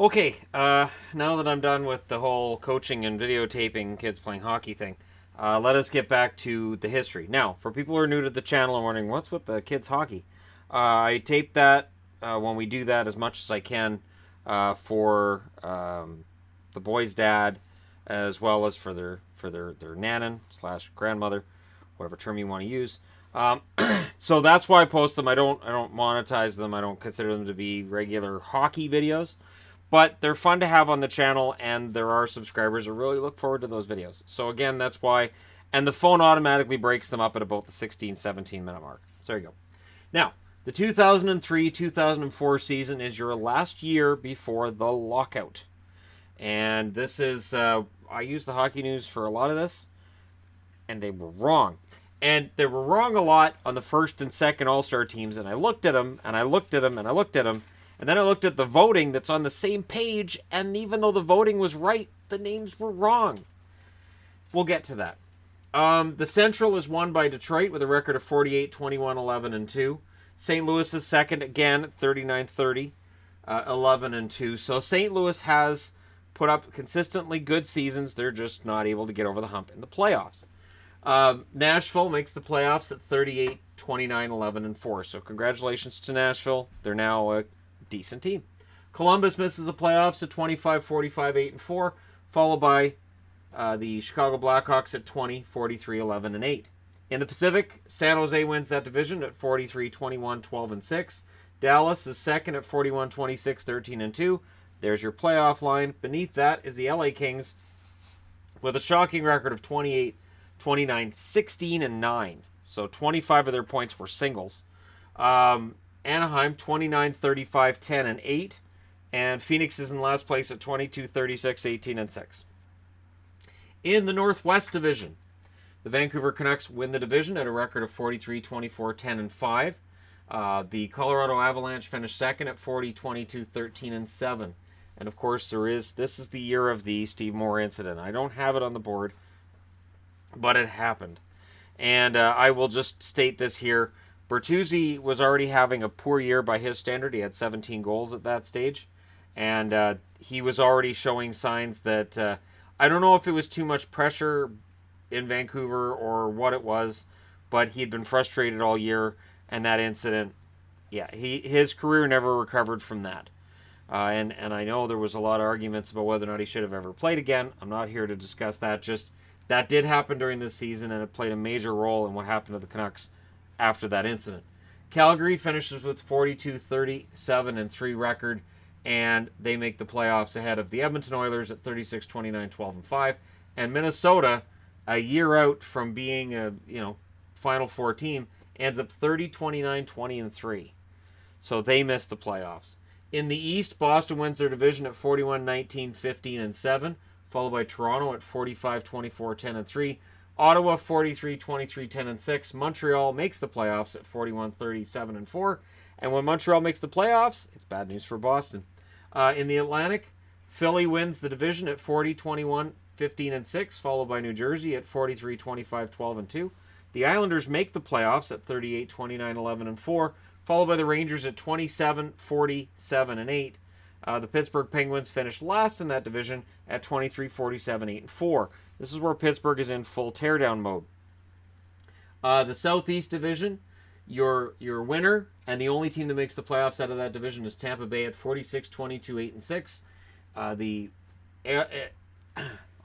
Okay, now that I'm done with the whole coaching and videotaping kids playing hockey thing, let us get back to the history. Now, for people who are new to the channel and wondering what's with the kids hockey, I tape that when we do that as much as I can for the boy's dad, as well as for their nanan slash grandmother, whatever term you want to use. So that's why I post them. I don't monetize them. I don't consider them to be regular hockey videos, but they're fun to have on the channel, and there are subscribers who really look forward to those videos. So again, that's why. And the phone automatically breaks them up at about the 16, 17-minute mark. So there you go. Now, the 2003-2004 season is your last year before the lockout. And this is, I used the Hockey News for a lot of this, and they were wrong. And they were wrong a lot on the first and second All-Star teams, and I looked at them, and I looked at them, and I looked at them, and then I looked at the voting that's on the same page, and even though the voting was right, the names were wrong. We'll get to that. The Central is won by Detroit with a record of 48, 21, 11, and 2. St. Louis is second again at 39, 30, 11, and 2. So St. Louis has put up consistently good seasons. They're just not able to get over the hump in the playoffs. Nashville makes the playoffs at 38, 29, 11, and 4. So congratulations to Nashville. They're now a decent team. Columbus misses the playoffs at 25, 45, 8, and 4, followed by the Chicago Blackhawks at 20, 43, 11, and 8. In the Pacific, San Jose wins that division at 43, 21, 12, and 6. Dallas is second at 41, 26, 13, and 2. There's your playoff line. Beneath that is the LA Kings with a shocking record of 28, 29, 16, and 9. So 25 of their points were singles. Anaheim, 29, 35, 10, and 8. And Phoenix is in last place at 22, 36, 18, and 6. In the Northwest Division, the Vancouver Canucks win the division at a record of 43, 24, 10, and 5. The Colorado Avalanche finished second at 40, 22, 13, and 7. And of course, this is the year of the Steve Moore incident. I don't have it on the board, but it happened. And I will just state this here. Bertuzzi was already having a poor year by his standard. He had 17 goals at that stage. And he was already showing signs that, I don't know if it was too much pressure in Vancouver or what it was, but he had been frustrated all year. And that incident, his career never recovered from that. And I know there was a lot of arguments about whether or not he should have ever played again. I'm not here to discuss that. Just that did happen during this season, and it played a major role in what happened to the Canucks after that incident. Calgary finishes with 42, 37, and 3 record, and they make the playoffs ahead of the Edmonton Oilers at 36, 29, 12, and 5. And Minnesota, a year out from being a Final Four team, ends up 30, 29, 20, and 3. So they missed the playoffs. In the East, Boston wins their division at 41, 19, 15, and 7, followed by Toronto at 45, 24, 10, and 3. Ottawa 43, 23, 10, and 6. Montreal makes the playoffs at 41, 37, and 4. And when Montreal makes the playoffs, it's bad news for Boston. In the Atlantic, Philly wins the division at 40, 21, 15, and 6, followed by New Jersey at 43, 25, 12, and 2. The Islanders make the playoffs at 38, 29, 11, and 4, followed by the Rangers at 27, 47, and 8. The Pittsburgh Penguins finished last in that division at 23, 47, 8, and 4. This is where Pittsburgh is in full teardown mode. The Southeast Division, your winner and the only team that makes the playoffs out of that division is Tampa Bay at 46, 22, 8, and 6. I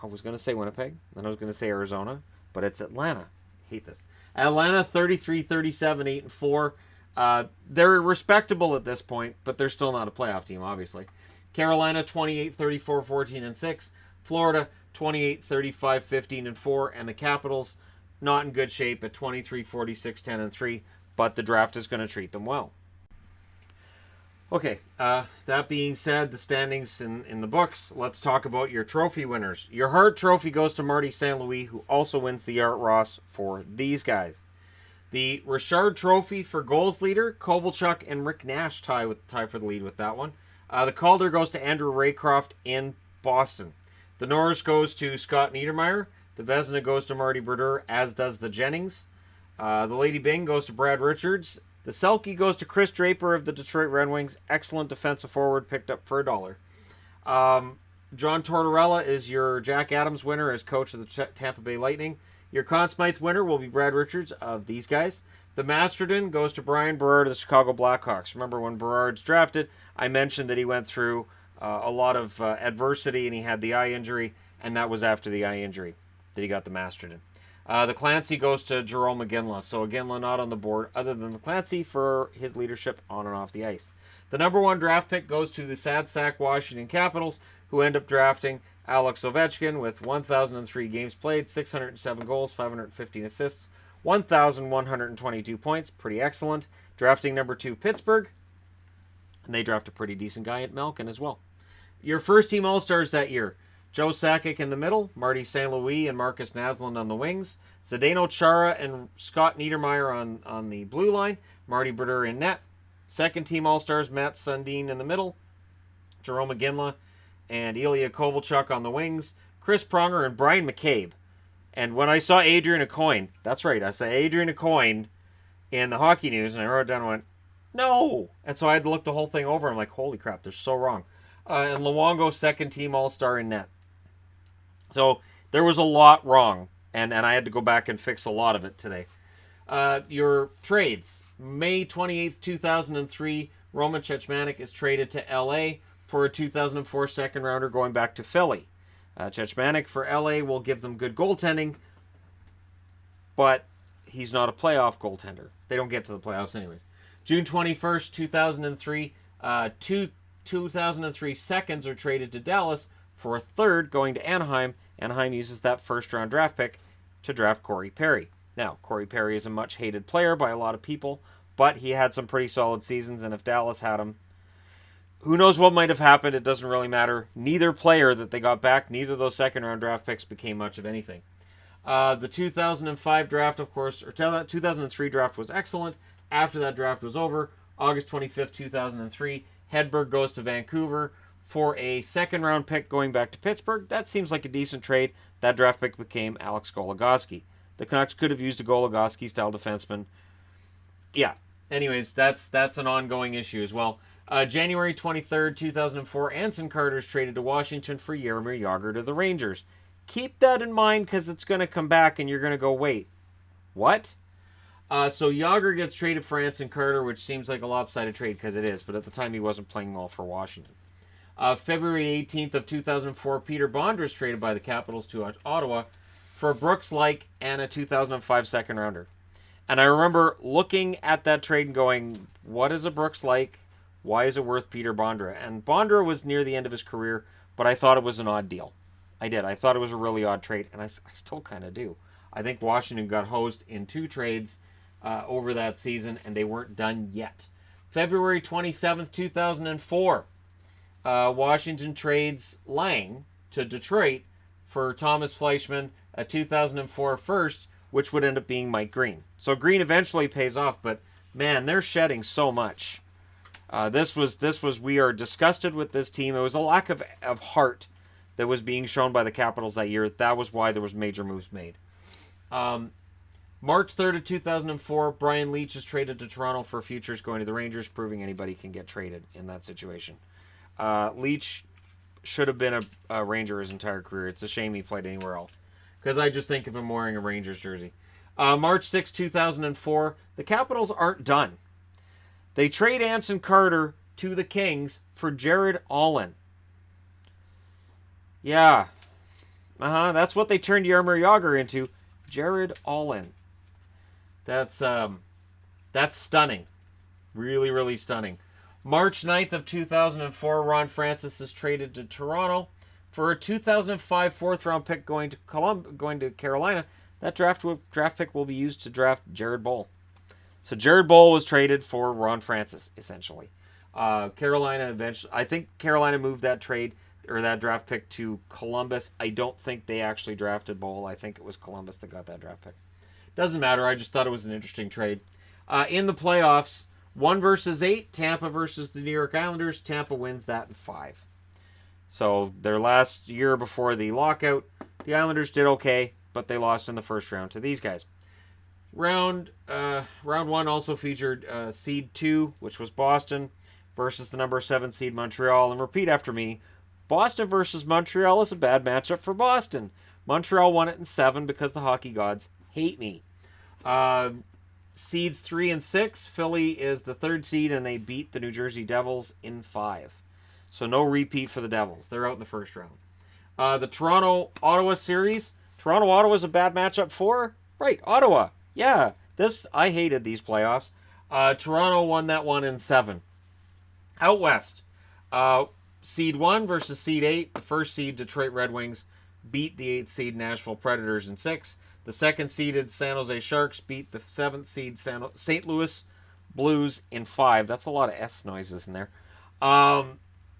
was going to say Winnipeg, then I was going to say Arizona, but it's Atlanta. I hate this. Atlanta 33, 37, 8, and 4. They're respectable at this point, but they're still not a playoff team, obviously. Carolina 28, 34, 14, and 6. Florida 28, 35, 15, and 4. And the Capitals not in good shape at 23, 46, 10, and 3. But the draft is going to treat them well. Okay, that being said, the standings in the books, let's talk about your trophy winners. Your Hart Trophy goes to Marty St. Louis, who also wins the Art Ross for these guys. The Richard Trophy for goals leader, Kovalchuk and Rick Nash tie for the lead with that one. The Calder goes to Andrew Raycroft in Boston. The Norris goes to Scott Niedermayer. The Vezina goes to Marty Brodeur, as does the Jennings. The Lady Byng goes to Brad Richards. The Selke goes to Chris Draper of the Detroit Red Wings. Excellent defensive forward, picked up for $1. John Tortorella is your Jack Adams winner as coach of the Tampa Bay Lightning. Your Conn Smythe winner will be Brad Richards of these guys. The Masterton goes to Brian Berard of the Chicago Blackhawks. Remember when Berard's drafted, I mentioned that he went through a lot of adversity and he had the eye injury, and that was after the eye injury that he got the Masterton. The Clancy goes to Jerome Iginla. So Iginla not on the board other than the Clancy for his leadership on and off the ice. The number 1 draft pick goes to the sad sack Washington Capitals, who end up drafting Alex Ovechkin with 1,003 games played, 607 goals, 515 assists, 1,122 points. Pretty excellent. Drafting number 2, Pittsburgh. And they draft a pretty decent guy at Malkin as well. Your first team All-Stars that year. Joe Sakic in the middle, Marty St. Louis and Marcus Naslund on the wings, Zdeno Chara and Scott Niedermayer on the blue line, Marty Brodeur in net. Second team All-Stars, Matt Sundin in the middle, Jerome Iginla and Ilya Kovalchuk on the wings, Chris Pronger and Brian McCabe. And when I saw Adrian Aucoin, that's right, I saw Adrian Aucoin in the Hockey News, and I wrote it down and went, no! And so I had to look the whole thing over. I'm like, holy crap, they're so wrong. And Luongo, second team All-Star in net. So there was a lot wrong, and I had to go back and fix a lot of it today. Your trades. May 28th, 2003, Roman Cechmanek is traded to L.A. for a 2004 second-rounder going back to Philly. Cechmanek for L.A. will give them good goaltending, but he's not a playoff goaltender. They don't get to the playoffs anyways. June 21st, 2003, 2003 seconds are traded to Dallas for a third going to Anaheim. Anaheim uses that first-round draft pick to draft Corey Perry. Now, Corey Perry is a much-hated player by a lot of people, but he had some pretty solid seasons, and if Dallas had him, who knows what might have happened? It doesn't really matter. Neither player that they got back, neither of those second-round draft picks became much of anything. The 2005 draft, of course, or 2003 draft was excellent. After that draft was over, August 25th, 2003, Hedberg goes to Vancouver for a second-round pick going back to Pittsburgh. That seems like a decent trade. That draft pick became Alex Goligoski. The Canucks could have used a Goligoski-style defenseman. Yeah. Anyways, that's an ongoing issue as well. January 23rd, 2004, Anson Carter's traded to Washington for Jaromir Jagr to the Rangers. Keep that in mind because it's going to come back and you're going to go, wait, what? So Jagr gets traded for Anson Carter, which seems like a lopsided trade because it is, but at the time he wasn't playing well for Washington. February 18th of 2004, Peter Bondra is traded by the Capitals to Ottawa for Brooks Laich and a 2005 second rounder. And I remember looking at that trade and going, what is a Brooks Laich? Why is it worth Peter Bondra? And Bondra was near the end of his career, but I thought it was an odd deal. I did. I thought it was a really odd trade, and I still kind of do. I think Washington got hosed in 2 trades over that season, and they weren't done yet. February 27th, 2004, Washington trades Lang to Detroit for Thomas Fleischmann, a 2004 first, which would end up being Mike Green. So Green eventually pays off, but man, they're shedding so much. This was we are disgusted with this team. It was a lack of heart that was being shown by the Capitals that year. That was why there was major moves made. March 3rd of 2004, Brian Leetch is traded to Toronto for futures going to the Rangers, proving anybody can get traded in that situation. Leetch should have been a Ranger his entire career. It's a shame he played anywhere else, because I just think of him wearing a Rangers jersey. March 6, 2004, the Capitals aren't done. They trade Anson Carter to the Kings for Jared Allen. Yeah. That's what they turned Jaromir Jagr into. Jared Allen. That's stunning. Really, really stunning. March 9th of 2004, Ron Francis is traded to Toronto for a 2005 fourth-round pick going to Carolina. That draft pick will be used to draft Jared Boll. So Jared Boll was traded for Ron Francis, essentially. Carolina eventually, I think Carolina moved that trade or that draft pick to Columbus. I don't think they actually drafted Boll. I think it was Columbus that got that draft pick. Doesn't matter. I just thought it was an interesting trade. In the playoffs, 1 versus 8, Tampa versus the New York Islanders. Tampa wins that in 5. So their last year before the lockout, the Islanders did okay, but they lost in the first round to these guys. Round 1 also featured seed 2, which was Boston, versus the number 7 seed Montreal. And repeat after me, Boston versus Montreal is a bad matchup for Boston. Montreal won it in 7 because the hockey gods hate me. Seeds 3 and 6. Philly is the 3rd seed, and they beat the New Jersey Devils in 5. So no repeat for the Devils. They're out in the first round. The Toronto-Ottawa series. Toronto-Ottawa is a bad matchup for? Right, Ottawa. Yeah, I hated these playoffs. Toronto won that one in 7. Out west. Seed 1 versus Seed 8. The 1st seed, Detroit Red Wings, beat the 8th seed Nashville Predators in 6. The 2nd seeded San Jose Sharks beat the 7th seed St. Louis Blues in 5. That's a lot of S noises in there.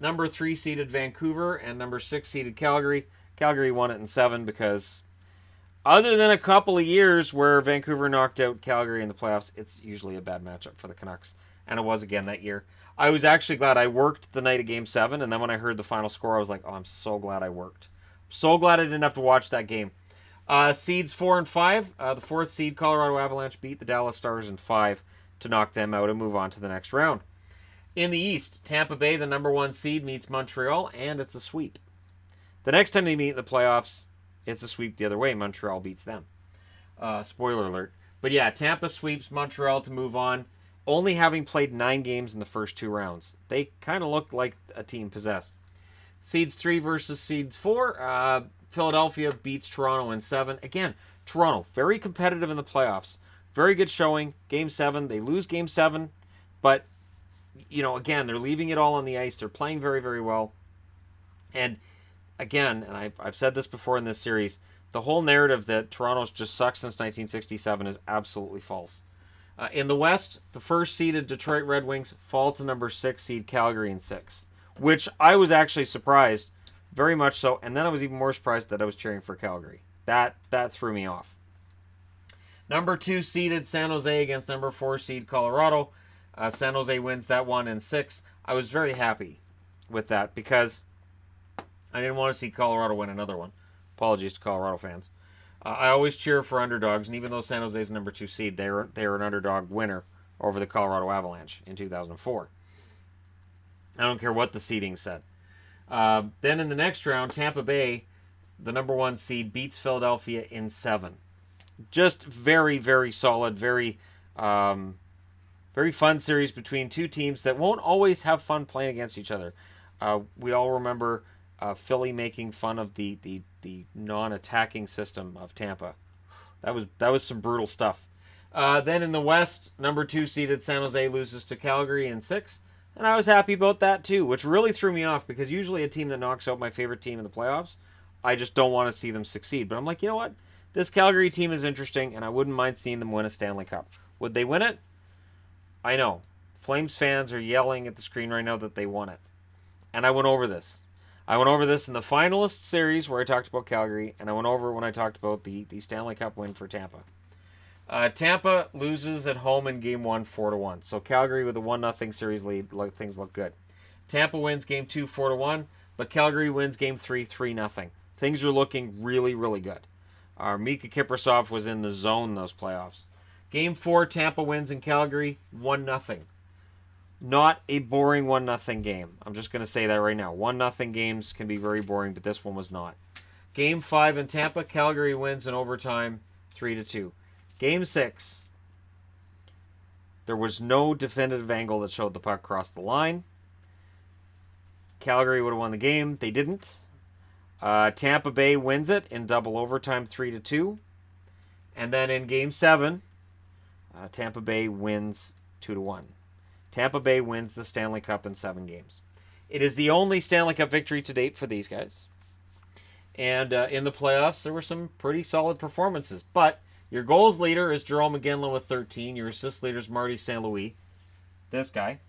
Number 3 seeded Vancouver and number 6 seeded Calgary. Calgary won it in 7 because other than a couple of years where Vancouver knocked out Calgary in the playoffs, it's usually a bad matchup for the Canucks. And it was again that year. I was actually glad I worked the night of Game 7, and then when I heard the final score, I was like, oh, I'm so glad I worked. So glad I didn't have to watch that game. Seeds 4 and 5. The 4th seed Colorado Avalanche beat the Dallas Stars in 5 to knock them out and move on to the next round. In the East, Tampa Bay, the number 1 seed, meets Montreal, and it's a sweep. The next time they meet in the playoffs, it's a sweep the other way. Montreal beats them. Spoiler alert. But yeah, Tampa sweeps Montreal to move on, only having played 9 games in the first 2 rounds. They kind of looked like a team possessed. Seeds 3 versus Seeds 4. Philadelphia beats Toronto in 7. Again, Toronto, very competitive in the playoffs. Very good showing. Game 7. They lose Game 7. But, again, they're leaving it all on the ice. They're playing very, very well. And, again, and I've said this before in this series, the whole narrative that Toronto's just sucked since 1967 is absolutely false. In the West, the 1st seeded Detroit Red Wings fall to number 6 seed Calgary in 6. Which I was actually surprised. Very much so. And then I was even more surprised that I was cheering for Calgary. That threw me off. Number 2 seeded San Jose against number 4 seed Colorado. San Jose wins that one in 6. I was very happy with that because I didn't want to see Colorado win another one. Apologies to Colorado fans. I always cheer for underdogs, and even though San Jose is number 2 seed, they were an underdog winner over the Colorado Avalanche in 2004. I don't care what the seeding said. Then in the next round, Tampa Bay, the number 1 seed, beats Philadelphia in 7. Just very, very solid, very fun series between 2 teams that won't always have fun playing against each other. We all remember Philly making fun of the non-attacking system of Tampa. That was some brutal stuff. Then in the West, number 2 seeded San Jose loses to Calgary in 6. And I was happy about that too, which really threw me off because usually a team that knocks out my favorite team in the playoffs, I just don't want to see them succeed. But I'm like, you know what? This Calgary team is interesting, and I wouldn't mind seeing them win a Stanley Cup. Would they win it? I know. Flames fans are yelling at the screen right now that they won it. And I went over this. I went over this in the finalist series where I talked about Calgary, and I went over it when I talked about the Stanley Cup win for Tampa. Tampa loses at home in Game 1, 4-1. So Calgary with a 1-0 series lead, things look good. Tampa wins Game 2, 4-1, but Calgary wins Game 3, 3-0. Things are looking really, really good. Mika Kiprasov was in the zone those playoffs. Game 4, Tampa wins in Calgary, 1-0. Not a boring 1-0 game. I'm just going to say that right now. 1-0 games can be very boring, but this one was not. Game 5 in Tampa, Calgary wins in overtime, 3-2. Game 6, there was no definitive angle that showed the puck cross the line. Calgary would have won the game. They didn't. Tampa Bay wins it in double overtime, 3-2. And then in Game 7, Tampa Bay wins 2-1. Tampa Bay wins the Stanley Cup in 7 games. It is the only Stanley Cup victory to date for these guys. And in the playoffs, there were some pretty solid performances. But your goals leader is Jerome McGinley with 13. Your assist leader is Marty St. Louis. This guy.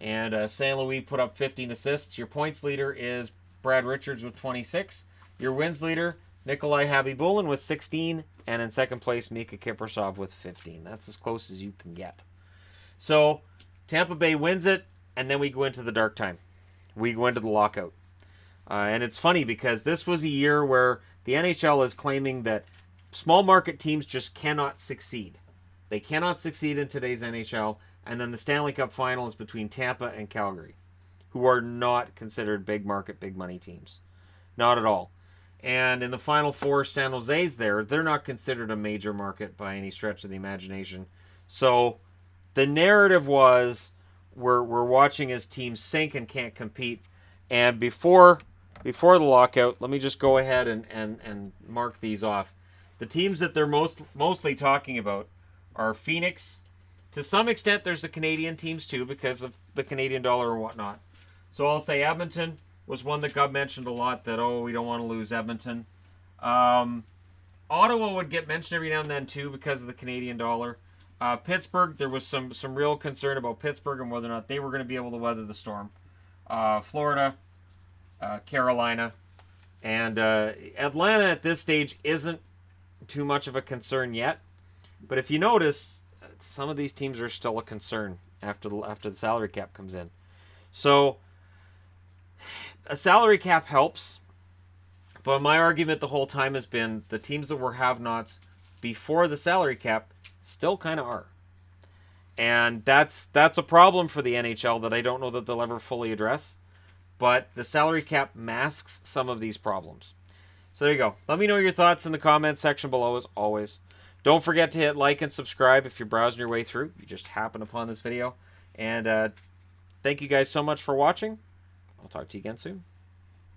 And St. Louis put up 15 assists. Your points leader is Brad Richards with 26. Your wins leader, Nikolai Habibulin with 16. And in second place, Mika Kiprasov with 15. That's as close as you can get. So, Tampa Bay wins it, and then we go into the dark time. We go into the lockout. And it's funny because this was a year where the NHL is claiming that small market teams just cannot succeed. They cannot succeed in today's NHL, and then the Stanley Cup Final is between Tampa and Calgary. who are not considered big market, big money teams. Not at all. And in the Final Four, San Jose's there. They're not considered a major market by any stretch of the imagination. So the narrative was we're watching as teams sink and can't compete. And before the lockout, let me just go ahead and mark these off. The teams that they're mostly talking about are Phoenix. To some extent, there's the Canadian teams too because of the Canadian dollar and whatnot. So I'll say Edmonton was one that got mentioned a lot, that, oh, we don't want to lose Edmonton. Ottawa would get mentioned every now and then, too, because of the Canadian dollar. Pittsburgh, there was some real concern about Pittsburgh and whether or not they were going to be able to weather the storm. Florida, Carolina, and Atlanta at this stage isn't too much of a concern yet. But if you notice, some of these teams are still a concern after the salary cap comes in. So a salary cap helps, but my argument the whole time has been the teams that were have-nots before the salary cap still kind of are. And that's a problem for the NHL that I don't know that they'll ever fully address. But the salary cap masks some of these problems. So there you go. Let me know your thoughts in the comments section below as always. Don't forget to hit like and subscribe if you're browsing your way through. You just happen upon this video. And thank you guys so much for watching. I'll talk to you again soon.